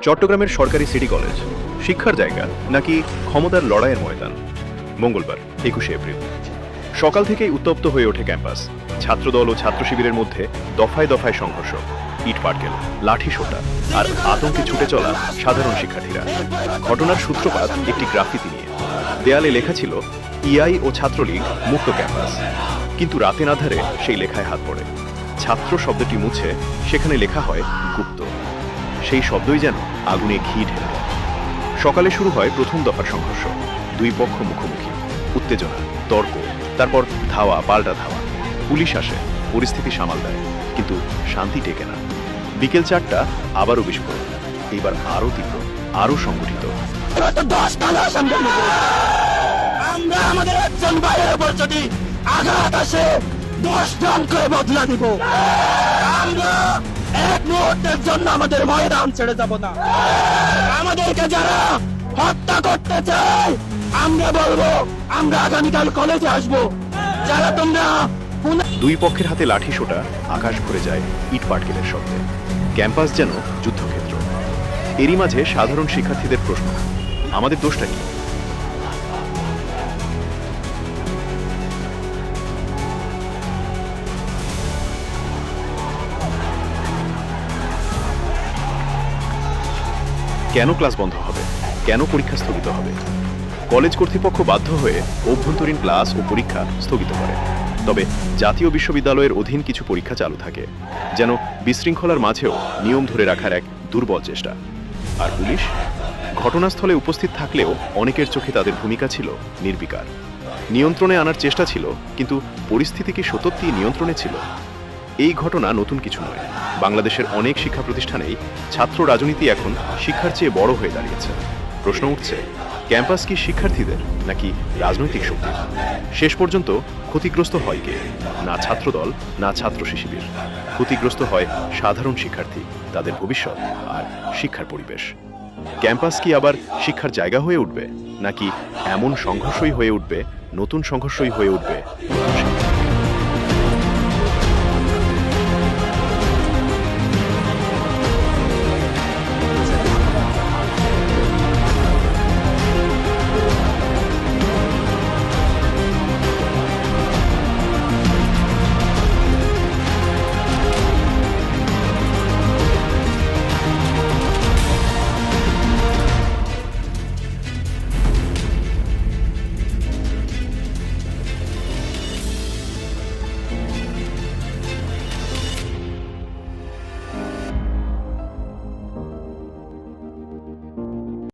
চট্টগ্রামের সরকারি city college শিক্ষার জায়গা নাকি ক্ষমতার লড়াইয়ের ময়দান? মঙ্গলবার 21শে এপ্রিল সকাল থেকেই উত্তপ্ত হয়ে ওঠে ক্যাম্পাস। ছাত্রদল ও ছাত্র শিবিরের মধ্যে দফায় দফায় সংঘর্ষ, ইট পাটকেল, লাঠি সোটা আর আতঙ্কে ছুটে চলা সাধারণ শিক্ষার্থীরা। ঘটনার সূত্রপাত একটি গ্রাফিতি নিয়ে। দেয়ালে লেখা ছিল ইআই ও ছাত্রলীগ মুক্ত ক্যাম্পাস, কিন্তু রাতের আধারে সেই লেখায় হাত পড়ে। ছাত্র শব্দটি মুছে সেখানে লেখা হয় গুপ্ত। সেই শব্দই যেন আগুনে ঘি ঢেলে দেয়। সকালে শুরু হয় প্রথম দফার সংঘর্ষ। দুই পক্ষ মুখোমুখি, উত্তেজনা, তর্ক, তারপর ধাওয়া পাল্টা ধাওয়া। পুলিশ আসে, পরিস্থিতি সামাল দেয়, কিন্তু শান্তি টেকে না। বিকেল 4টা আবারও বিস্ফোরণ, এইবার আরও তীব্র, আরও সংগঠিত। আমরা আমাদের একজন ভাইয়ের উপর যদি আঘাত আসে 10 জন করে বদলা দিব। আমরা এক মুহূর্তের জন্য আমাদের ময়দান ছেড়ে যাব না। আমাদেরকে যারা হত্যা করতে চায় আমরা বলবো আমরা আগামীকাল কলেজে আসবো। যারা তোমরা দুই পক্ষের হাতে লাঠি সোটা, আকাশ ভরে যায় ইট পাটকেলের শব্দে। ক্যাম্পাস যেন যুদ্ধক্ষেত্র। এরই মাঝে সাধারণ শিক্ষার্থীদের প্রশ্ন, আমাদের দোষটা কি? কেন ক্লাস বন্ধ হবে? কেন পরীক্ষা স্থগিত হবে? কলেজ কর্তৃপক্ষ বাধ্য হয়ে অভ্যন্তরীণ ক্লাস ও পরীক্ষা স্থগিত করে। তবে জাতীয় বিশ্ববিদ্যালয়ের অধীন কিছু পরীক্ষা চালু থাকে, যেন বিশৃঙ্খলার মাঝেও নিয়ম ধরে রাখার এক দুর্বল চেষ্টা। আর পুলিশ ঘটনাস্থলে উপস্থিত থাকলেও অনেকের চোখে তাদের ভূমিকা ছিল নির্বিকার। নিয়ন্ত্রণে আনার চেষ্টা ছিল, কিন্তু পরিস্থিতি কি সত্যিই নিয়ন্ত্রণে ছিল? এই ঘটনা নতুন কিছু নয়। বাংলাদেশের অনেক শিক্ষা প্রতিষ্ঠানেই ছাত্র রাজনীতি এখন শিক্ষার চেয়ে বড় হয়ে দাঁড়িয়েছে। প্রশ্ন উঠছে, ক্যাম্পাস কি শিক্ষার্থীদের নাকি রাজনৈতিক শক্তি? শেষ পর্যন্ত ক্ষতিগ্রস্ত হয় কে? না ছাত্রদল, না ছাত্র শিবির। ক্ষতিগ্রস্ত হয় সাধারণ শিক্ষার্থী, তাদের ভবিষ্যৎ আর শিক্ষার পরিবেশ। ক্যাম্পাস কি আবার শিক্ষার জায়গা হয়ে উঠবে, নাকি এমন সংঘর্ষই হয়ে উঠবে, নতুন সংঘর্ষই হয়ে উঠবে